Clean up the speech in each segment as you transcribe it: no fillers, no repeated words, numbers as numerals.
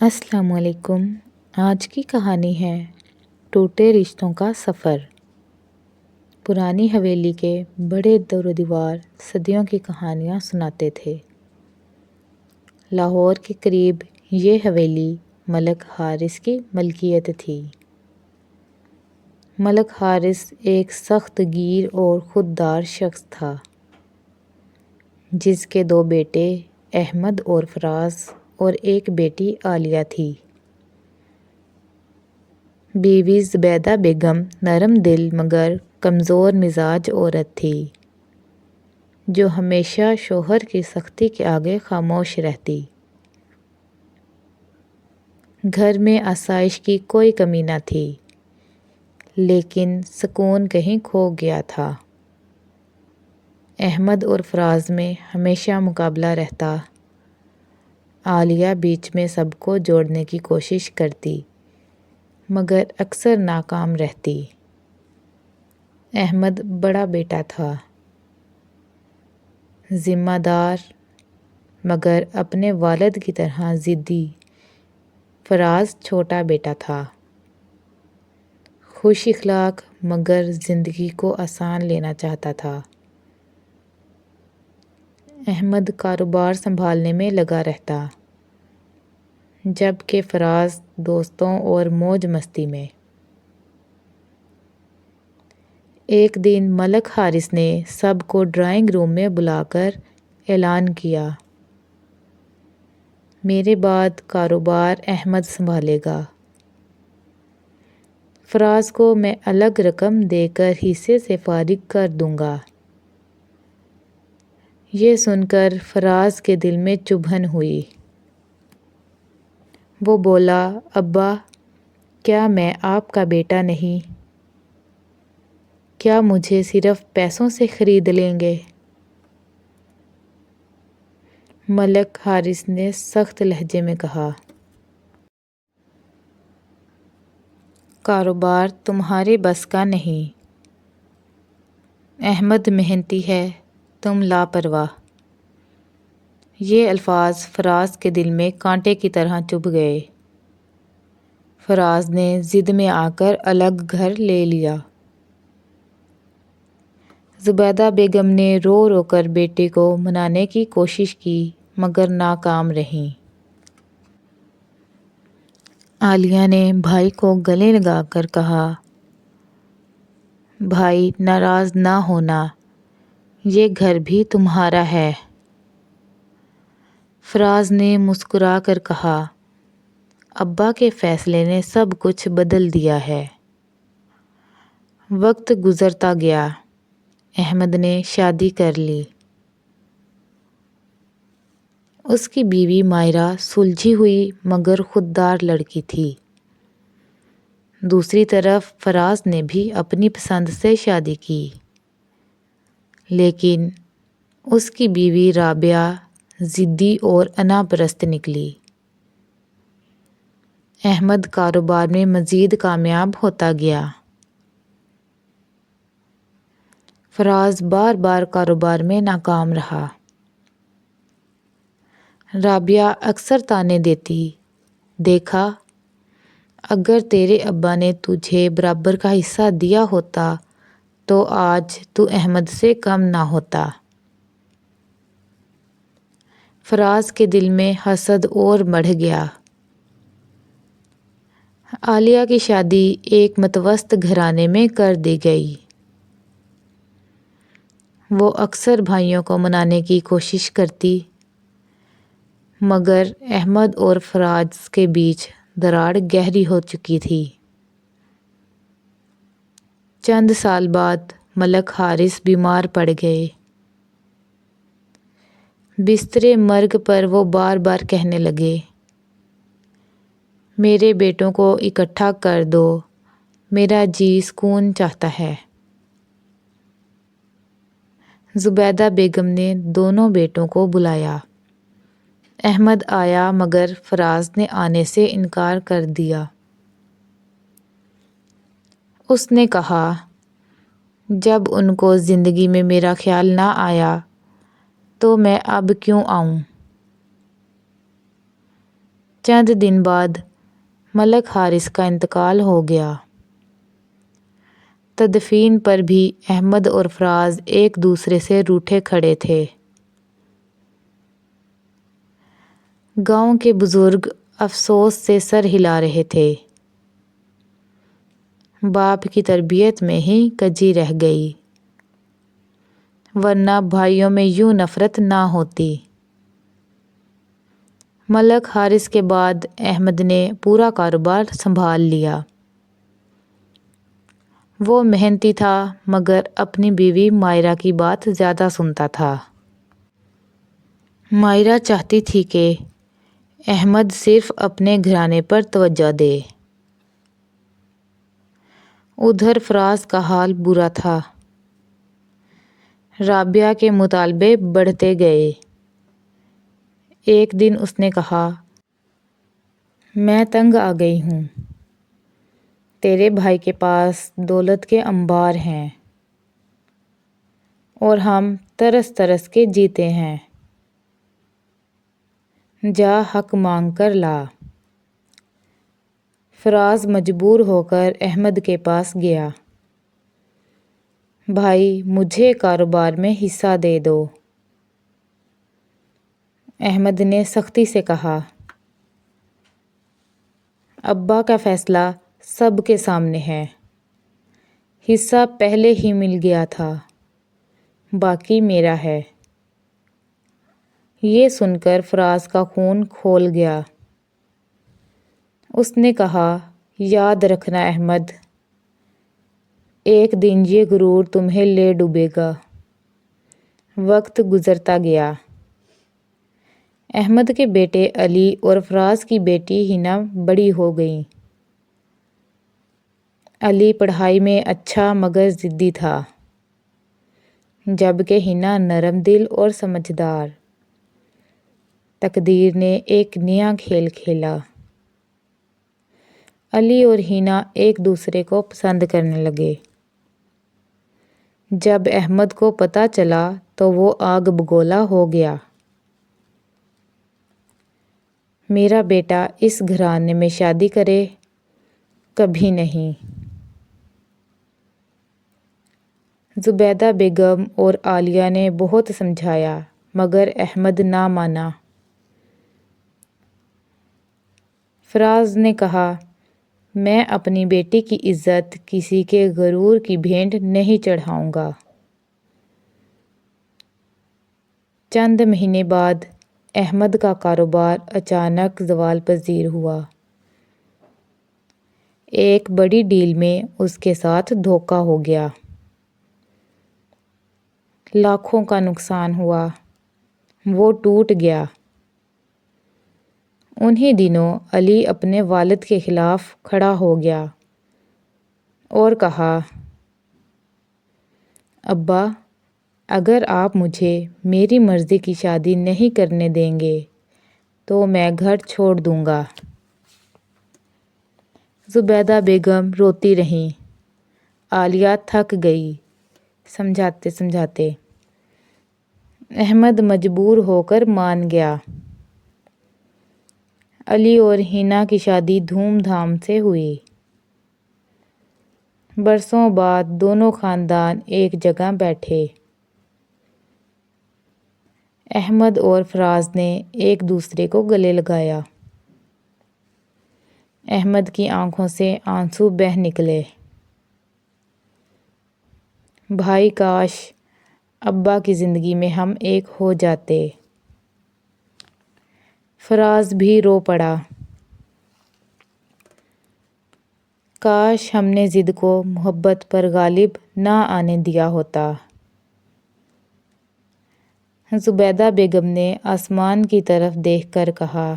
السلام علیکم۔ آج کی کہانی ہے ٹوٹے رشتوں کا سفر۔ پرانی حویلی کے بڑے در و دیوار صدیوں کی کہانیاں سناتے تھے۔ لاہور کے قریب یہ حویلی ملک حارث کی ملکیت تھی۔ ملک حارث ایک سخت گیر اور خوددار شخص تھا، جس کے 2 بیٹے احمد اور فراز اور ایک بیٹی عالیہ تھی۔ بیوی زبیدہ بیگم نرم دل مگر کمزور مزاج عورت تھی، جو ہمیشہ شوہر کی سختی کے آگے خاموش رہتی۔ گھر میں آسائش کی کوئی کمی نہ تھی، لیکن سکون کہیں کھو گیا تھا۔ احمد اور فراز میں ہمیشہ مقابلہ رہتا۔ عالیہ بیچ میں سب کو جوڑنے کی کوشش کرتی، مگر اکثر ناکام رہتی۔ احمد بڑا بیٹا تھا، ذمہ دار مگر اپنے والد کی طرح ضدی۔ فراز چھوٹا بیٹا تھا، خوش اخلاق مگر زندگی کو آسان لینا چاہتا تھا۔ احمد کاروبار سنبھالنے میں لگا رہتا، جبکہ فراز دوستوں اور موج مستی میں۔ ایک دن ملک حارث نے سب کو ڈرائنگ روم میں بلا کر اعلان کیا، میرے بعد کاروبار احمد سنبھالے گا۔ فراز کو میں الگ رقم دے کر حصے سے فارغ کر دوں گا۔ یہ سن کر فراز کے دل میں چبھن ہوئی۔ وہ بولا، ابا، کیا میں آپ کا بیٹا نہیں؟ کیا مجھے صرف پیسوں سے خرید لیں گے؟ ملک حارث نے سخت لہجے میں کہا، کاروبار تمہارے بس کا نہیں۔ احمد محنتی ہے، تم لاپرواہ۔ یہ الفاظ فراز کے دل میں کانٹے کی طرح چبھ گئے۔ فراز نے ضد میں آ کر الگ گھر لے لیا۔ زبیدہ بیگم نے رو رو کر بیٹے کو منانے کی کوشش کی مگر ناکام رہیں۔ عالیہ نے بھائی کو گلے لگا کر کہا، بھائی ناراض نہ ہونا، یہ گھر بھی تمہارا ہے۔ فراز نے مسکرا کر کہا، ابا کے فیصلے نے سب کچھ بدل دیا ہے۔ وقت گزرتا گیا، احمد نے شادی کر لی۔ اس کی بیوی مائرہ سلجھی ہوئی مگر خوددار لڑکی تھی۔ دوسری طرف فراز نے بھی اپنی پسند سے شادی کی، لیکن اس کی بیوی رابعہ ضدی اور انا پرست نکلی۔ احمد کاروبار میں مزید کامیاب ہوتا گیا۔ فراز بار بار کاروبار میں ناکام رہا۔ رابعہ اکثر طعنے دیتی، دیکھا، اگر تیرے ابا نے تجھے برابر کا حصہ دیا ہوتا تو آج تو احمد سے کم نہ ہوتا۔ فراز کے دل میں حسد اور بڑھ گیا۔ عالیہ کی شادی ایک متوسط گھرانے میں کر دی گئی۔ وہ اکثر بھائیوں کو منانے کی کوشش کرتی، مگر احمد اور فراز کے بیچ دراڑ گہری ہو چکی تھی۔ چند سال بعد ملک حارث بیمار پڑ گئے۔ بسترِ مرگ پر وہ بار بار کہنے لگے، میرے بیٹوں کو اکٹھا کر دو، میرا جی سکون چاہتا ہے۔ زبیدہ بیگم نے دونوں بیٹوں کو بلایا۔ احمد آیا مگر فراز نے آنے سے انکار کر دیا۔ اس نے کہا، جب ان کو زندگی میں میرا خیال نہ آیا تو میں اب کیوں آؤں؟ چند دن بعد ملک حارث کا انتقال ہو گیا۔ تدفین پر بھی احمد اور فراز ایک دوسرے سے روٹھے کھڑے تھے۔ گاؤں کے بزرگ افسوس سے سر ہلا رہے تھے۔ باپ کی تربیت میں ہی کجی رہ گئی، ورنہ بھائیوں میں یوں نفرت نہ ہوتی۔ ملک حارث کے بعد احمد نے پورا کاروبار سنبھال لیا۔ وہ محنتی تھا مگر اپنی بیوی مائرہ کی بات زیادہ سنتا تھا۔ مائرہ چاہتی تھی کہ احمد صرف اپنے گھرانے پر توجہ دے۔ ادھر فراز کا حال برا تھا۔ رابعہ کے مطالبے بڑھتے گئے۔ ایک دن اس نے کہا، میں تنگ آ گئی ہوں۔ تیرے بھائی کے پاس دولت کے انبار ہیں اور ہم ترس ترس کے جیتے ہیں۔ جا حق مانگ کر لا۔ فراز مجبور ہو کر احمد کے پاس گیا۔ بھائی مجھے کاروبار میں حصہ دے دو۔ احمد نے سختی سے کہا، ابا کا فیصلہ سب کے سامنے ہے۔ حصہ پہلے ہی مل گیا تھا، باقی میرا ہے۔ یہ سن کر فراز کا خون کھول گیا۔ اس نے کہا، یاد رکھنا احمد، ایک دن یہ غرور تمہیں لے ڈوبے گا۔ وقت گزرتا گیا۔ احمد کے بیٹے علی اور فراز کی بیٹی ہنا بڑی ہو گئیں۔ علی پڑھائی میں اچھا مگر ضدی تھا، جبکہ ہنا نرم دل اور سمجھدار۔ تقدیر نے ایک نیا کھیل کھیلا۔ علی اور ہنا ایک دوسرے کو پسند کرنے لگے۔ جب احمد کو پتہ چلا تو وہ آگ بگولا ہو گیا۔ میرا بیٹا اس گھرانے میں شادی کرے؟ کبھی نہیں۔ زبیدہ بیگم اور عالیہ نے بہت سمجھایا مگر احمد نہ مانا۔ فراز نے کہا، میں اپنی بیٹی کی عزت کسی کے غرور کی بھینٹ نہیں چڑھاؤں گا۔ چند مہینے بعد احمد کا کاروبار اچانک زوال پذیر ہوا۔ ایک بڑی ڈیل میں اس کے ساتھ دھوکہ ہو گیا۔ لاکھوں کا نقصان ہوا۔ وہ ٹوٹ گیا۔ انہی دنوں علی اپنے والد کے خلاف کھڑا ہو گیا اور کہا، ابا، اگر آپ مجھے میری مرضی کی شادی نہیں کرنے دیں گے تو میں گھر چھوڑ دوں گا۔ زبیدہ بیگم روتی رہیں۔ عالیہ تھک گئی سمجھاتے سمجھاتے۔ احمد مجبور ہو کر مان گیا۔ علی اور ہنا کی شادی دھوم دھام سے ہوئی۔ برسوں بعد دونوں خاندان ایک جگہ بیٹھے۔ احمد اور فراز نے ایک دوسرے کو گلے لگایا۔ احمد کی آنکھوں سے آنسو بہہ نکلے۔ بھائی کاش ابا کی زندگی میں ہم ایک ہو جاتے۔ فراز بھی رو پڑا۔ کاش ہم نے ضد کو محبت پر غالب نہ آنے دیا ہوتا۔ زبیدہ بیگم نے آسمان کی طرف دیکھ کر کہا،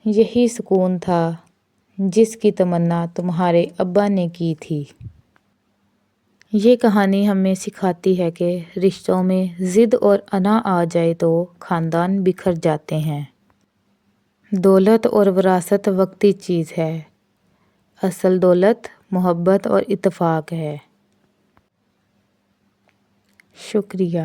یہی سکون تھا جس کی تمنا تمہارے ابا نے کی تھی۔ یہ کہانی ہمیں سکھاتی ہے کہ رشتوں میں ضد اور انا آ جائے تو خاندان بکھر جاتے ہیں۔ دولت اور وراثت وقتی چیز ہے، اصل دولت محبت اور اتفاق ہے۔ شکریہ۔